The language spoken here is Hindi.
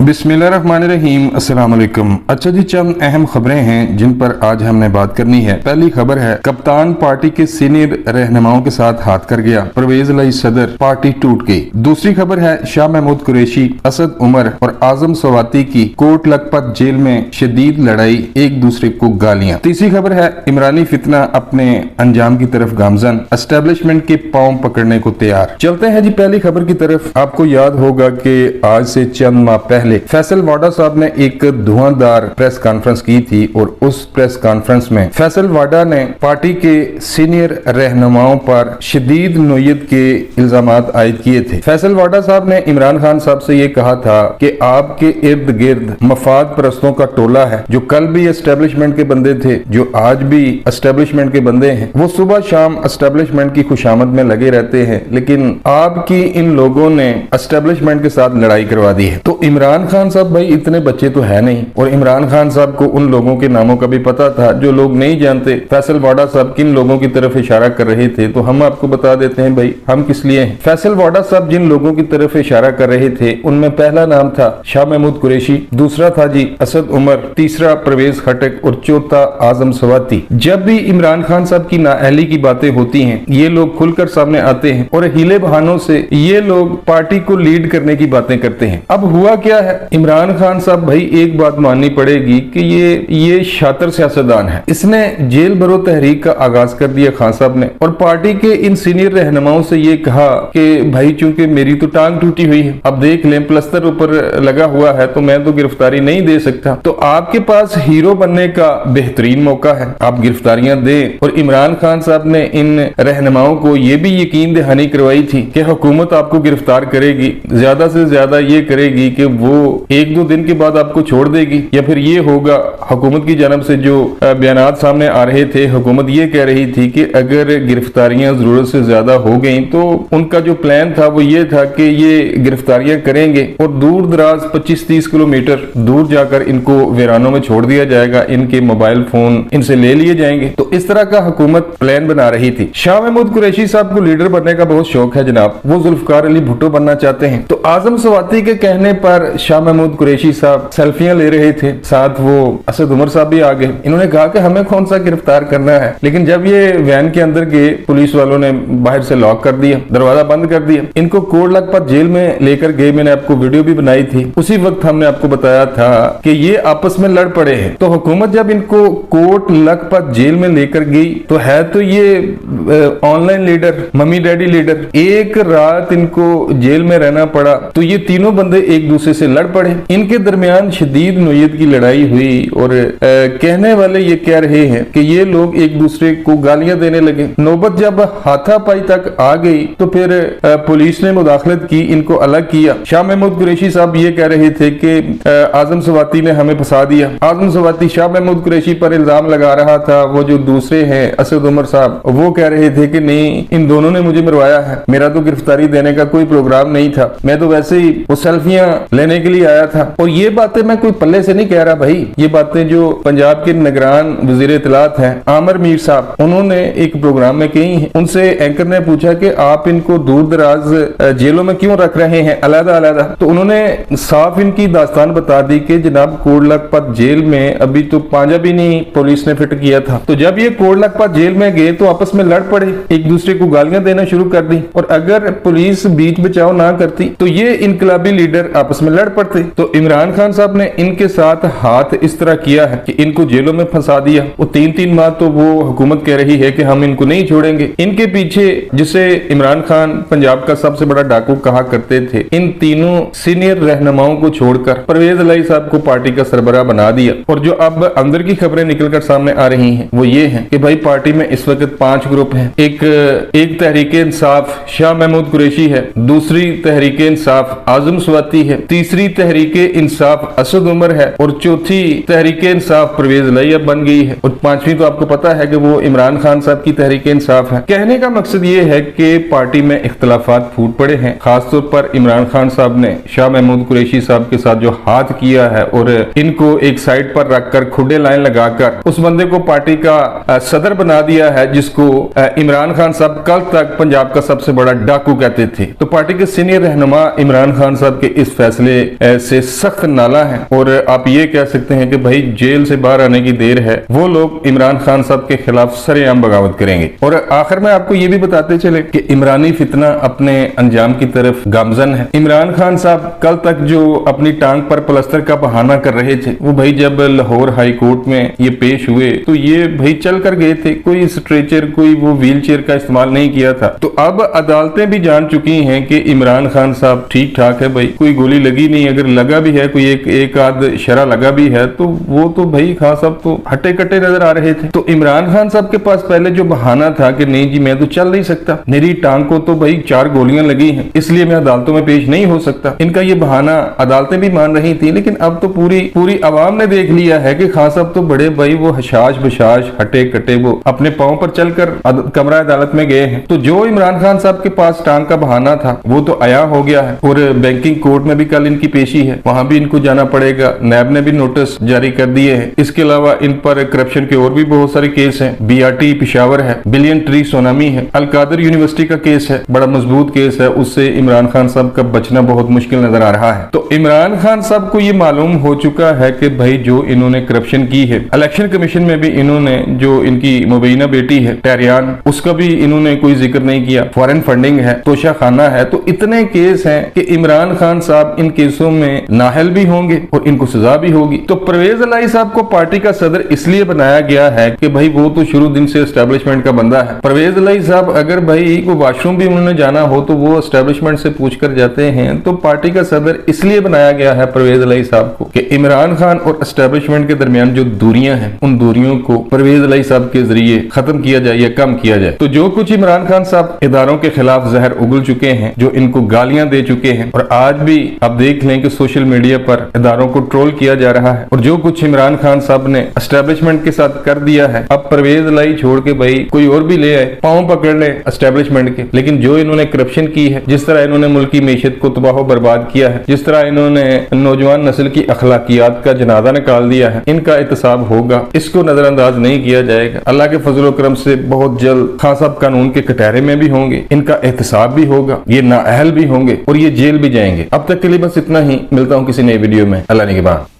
बिस्मिल्लाहिर्रहमानिर्रहीम अस्सलाम वालेकुम। अच्छा जी, चंद अहम खबरें हैं जिन पर आज हमने बात करनी है। पहली खबर है, कप्तान पार्टी के सीनियर रहनुमाओं के साथ हाथ कर गया, परवेज लाई सदर, पार्टी टूट गई। दूसरी खबर है, शाह महमूद कुरैशी, असद उमर और आजम सवाती की कोट लखपत जेल में शदीद लड़ाई, एक दूसरे को गालियां। तीसरी खबर है, इमरानी फितना अपने अंजाम की तरफ गामजन, एस्टेब्लिशमेंट के पांव पकड़ने को तैयार। चलते हैं जी पहली खबर की तरफ। आपको याद होगा कि आज से चंद माह पहले फैसल वाडा साहब ने एक धुआंधार प्रेस कॉन्फ्रेंस की थी और उस प्रेस कॉन्फ्रेंस में फैसल वाडा ने पार्टी के सीनियर रहनुमाओं पर शदीद नोयत के इल्जामात आयद किए थे। फैसल वाडा साहब ने इमरान खान साहब से ये कहा था कि आपके इर्द गिर्द मफाद परस्तों का टोला है, जो कल भी एस्टेब्लिशमेंट के बंदे थे, जो आज भी एस्टेब्लिशमेंट के बंदे हैं। वो सुबह शाम एस्टेब्लिशमेंट की खुशामद में लगे रहते हैं, लेकिन आपकी इन लोगों ने एस्टेब्लिशमेंट के साथ लड़ाई करवा दी है। तो इमरान खान साहब भाई इतने बच्चे तो है नहीं, और इमरान खान साहब को उन लोगों के नामों का भी पता था। जो लोग नहीं जानते फैसल वाडा साहब किन लोगों की तरफ इशारा कर रहे थे, तो हम आपको बता देते हैं भाई हम किस लिए हैं। फैसल वाडा साहब जिन लोगों की तरफ इशारा कर रहे थे उनमें पहला नाम था शाह महमूद कुरैशी, दूसरा था जी असद उमर, तीसरा परवेज खटक और चौथा आजम सवाती। जब भी इमरान खान साहब की नाअहली की बातें होती हैं, ये लोग खुलकर सामने आते हैं और हीले बहानों से ये लोग पार्टी को लीड करने की बातें करते हैं। अब हुआ क्या है, इमरान खान साहब भाई एक बात माननी पड़ेगी कि ये शातिर सियासतदान है। इसने जेल भरो तहरीक का आगाज कर दिया खान साहब ने, और पार्टी के इन सीनियर रहनुमाओं से ये कहा कि भाई चूंकि मेरी तो टांग टूटी हुई है, अब देख लें प्लस्तर ऊपर लगा हुआ है, तो मैं तो गिरफ्तारी नहीं दे सकता। तो आपके पास हीरो बनने का बेहतरीन मौका है, आप गिरफ्तारियां दें। और इमरान खान साहब ने इन रहनुमाओं को ये भी यकीन दहानी करवाई थी कि हुकूमत आपको गिरफ्तार करेगी, ज्यादा से ज्यादा ये करेगी कि वो एक दो दिन के बाद आपको छोड़ देगी, या फिर ये होगा हुकूमत की जानब से जो बयानात सामने आ रहे थे, हुकूमत ये कह रही थी कि अगर गिरफ्तारियां जरूरत से ज्यादा हो गई तो उनका जो प्लान था वो ये था कि ये गिरफ्तारियां करेंगे और दूर दराज 25-30 किलोमीटर दूर जाकर इनको वीरानों में छोड़ दिया जाएगा, इनके मोबाइल फोन इनसे ले लिए जाएंगे। तो इस तरह का हुकूमत प्लान बना रही थी। शाह महमूद कुरैशी साहब को लीडर बनने का बहुत शौक है जनाब, वो जुल्फकार अली भुट्टो बनना चाहते हैं। तो आजम सवाती के कहने पर शाह महमूद कुरैशी साहब सेल्फियां ले रहे थे, साथ वो असद उमर साहब भी आ गए। इन्होंने कहा कि हमें कौन सा गिरफ्तार करना है, लेकिन जब ये वैन के अंदर गए पुलिस वालों ने बाहर से लॉक कर दिया, दरवाजा बंद कर दिया। इनको कोट लखपत जेल में लेकर गए, मैंने आपको वीडियो भी बनाई थी। उसी वक्त हमने आपको बताया था कि ये आपस में लड़ पड़े हैं। तो हुकूमत जब इनको कोट लखपत जेल में लेकर गई तो है तो ये online leader, mummy daddy leader, एक रात इनको जेल में रहना पड़ा। तो ये तीनों बंदे एक दूसरे से लड़ पड़े, इनके दरमियान शदीद नोयत की लड़ाई हुई और कहने वाले ये कह रहे हैं कि ये लोग एक दूसरे को गालियां देने लगे। नौबत जब हाथापाई तक आ गई तो फिर पुलिस ने मुदाखलत की, इनको अलग किया। शाह महमूद कुरैशी साहब ये कह रहे थे कि आजम सवाती ने हमें फंसा दिया। आजम सवाती शाह महमूद कुरैशी पर इल्जाम लगा रहा था। वो जो दूसरे हैं असद उमर साहब, वो कह रहे थे कि नहीं, इन दोनों ने मुझे मरवाया है, मेरा तो गिरफ्तारी देने का कोई प्रोग्राम नहीं था, मैं तो वैसे ही वो सेल्फियां लेने के लिए आया था। और ये बातें मैं कोई पल्ले से नहीं कह रहा भाई, ये बातें जो पंजाब के निगरान वजीर इत्तलात हैं आमिर मीर साहब, उन्होंने एक प्रोग्राम में कही है। उनसे एंकर ने पूछा कि आप इनको दूर दराज जेलों में क्यों रख रहे हैं अलग-अलग, तो उन्होंने साफ इनकी दास्तान बता दी कि जनाब कोट लखपत जेल में अभी तो पांजा भी नहीं पुलिस ने फिट किया था। तो जब ये कोट लखपत जेल में गए तो आपस में लड़ पड़े, एक दूसरे को गालियां देना शुरू कर दी, और अगर पुलिस बीच बचाव ना करती तो ये इनकलाबी लीडर आपस में लड़ पड़ते। तो इमरान खान साहब ने इनके साथ हाथ इस तरह किया है कि इनको जेलों में फंसा दिया। वो 3-3 माह तो वो हुकूमत कह रही है कि हम इनको नहीं छोड़ेंगे। इनके पीछे, जिसे इमरान खान पंजाब का सबसे बड़ा डाकू कहा करते थे, इन तीनों सीनियर रहनुमाओं को छोड़कर परवेज लाई साहब को पार्टी का सरबराह बना दिया। और जो अब अंदर की खबरें निकलकर सामने आ रही हैं वो ये हैं कि भाई पार्टी में इस वक्त 5 ग्रुप हैं। एक तहरीके इंसाफ शाह महमूद कुरैशी है, दूसरी तहरीके इंसाफ आजम सवाती है, तीसरी तहरीके इंसाफ असद उमर है, और चौथी तहरीके इंसाफ परवेज लाई अब बन गई है, और 5वीं तो आपको पता है कि वो इमरान खान साहब की तहरीके इंसाफ है। कहने का मकसद ये है कि पार्टी में इख्तलाफात फूट पड़े हैं। खासतौर पर इमरान खान साहब ने शाह महमूद कुरैशी साहब के साथ जो हाथ किया है और इनको एक साइड पर रखकर खुडे लाइन लगाकर उस बंदे को पार्टी का सदर बना दिया है, जिसको इमरान खान साहब कल तक पंजाब का सबसे बड़ा डाकू कहते थे। तो पार्टी के सीनियर रहनुमा इमरान खान साहब के इस फैसले से सख्त नाला है और आप ये कह सकते हैं कि भाई जेल से बाहर आने की देर है। वो लोग इमरान खान साहब के खिलाफ सरेआम बगावत करेंगे। और आखिर में आपको ये भी बताते चले कि इमरानी फितना अपने अंजाम की तरफ गामजन है। इमरान खान साहब कल तक जो अपनी टांग पर प्लास्टर का बहाना कर रहे थे, वो भाई जब लाहौर हाई कोर्ट में ये पेश हुए तो ये भाई चल कर गए थे, कोई स्ट्रेचर कोई वो व्हील चेयर का इस्तेमाल नहीं किया था। तो अब अदालतें भी जान चुकी हैं कि इमरान खान साहब ठीक ठाक है भाई, कोई गोली लगी नहीं, अगर लगा भी है कोई एक आध शरा लगा भी है तो वो तो भाई खान साहब तो हटे कटे नजर आ रहे थे। तो इमरान खान साहब के पास पहले जो बहाना था कि नहीं जी मैं तो चल नहीं सकता, मेरी टांग को तो भाई 4 गोलियां लगी हैं, इसलिए मैं अदालतों में पेश नहीं हो सकता, इनका ये बहाना अदालतें भी मान रही थी। लेकिन अब तो पूरी अवाम ने देख लिया है कि खान साहब तो बड़े भाई वो हशाश बशाश हटे कटे वो अपने पांव पर चलकर कमरा अदालत में गए हैं। तो जो इमरान खान साहब के पास टांग का बहाना था वो तो आया हो गया है। और बैंकिंग कोर्ट में भी कल इनकी पेशी है, वहां भी इनको जाना पड़ेगा। नैब ने भी नोटिस जारी कर दिए हैं। इसके अलावा इन पर करप्शन के और भी बहुत सारे केस हैं। BRT पिशावर है, बिलियन ट्री सोनामी है, अलकादर यूनिवर्सिटी का केस है, बड़ा मजबूत केस है, उससे इमरान खान साहब का बचना बहुत मुश्किल नजर आ रहा है। तो इमरान खान साहब को ये मालूम हो चुका है कि भाई जो इन्होंने करप्शन की है, इलेक्शन कमीशन में भी इन्होंने जो इनकी मुबीना बेटी है टैरियान, उसका भी इन्होंने कोई जिक्र नहीं किया, फॉरेन फंडिंग है, तोशा खाना है। तो इतने केस हैं कि इमरान खान साहब इन केसों में नाहल भी होंगे और इनको सजा भी होगी। तो परवेज इलाही साहब को पार्टी का सदर इसलिए बनाया गया है कि भाई वो तो शुरू दिन से एस्टेब्लिशमेंट का बंदा है। परवेज इलाही साहब अगर भाई को वॉशरूम भी उन्होंने जाना हो तो वो एस्टेब्लिशमेंट से पूछ कर जाते हैं। तो पार्टी का सदर इसलिए बनाया गया है परवेज इलाही साहब को कि इमरान खान और एस्टेब्लिशमेंट के दरमियान जो दूरियां हैं उन दूरियों को परवेज इलाही साहब के जरिए खत्म किया जाए या कम किया जाए। तो जो कुछ इमरान खान साहब इदारों के खिलाफ जहर उगल चुके हैं, जो इनको गालियां दे चुके हैं, और आज भी आप देख लें कि सोशल मीडिया पर इदारों को ट्रोल किया जा रहा है, और जो कुछ इमरान खान साहब ने एस्टेब्लिशमेंट के साथ कर दिया है, अब परवेज इलाही छोड़ के भाई कोई और भी ले आए, पांव पकड़ ले एस्टेब्लिशमेंट के। लेकिन जो इन्होंने करप्शन की है, जिस तरह इन्होंने मुल्क की मैशत को तबाह बर्बाद किया है, जिस तरह इन्होंने नौजवान नस्ल की अखलाकियात का जनाजा निकाल दिया है, इनका एहतसाब होगा, इसको नजरअंदाज नहीं किया जाएगा। अल्लाह के फजल करम से बहुत जल्द खान साहब कानून के कटहरे में भी होंगे, इनका एहतसाब भी होगा, ये नाअहल भी होंगे और ये जेल भी जाएंगे। अब तक के लिए बस इतना ही, मिलता हूँ किसी नई वीडियो में। अल्लाह निगहबान।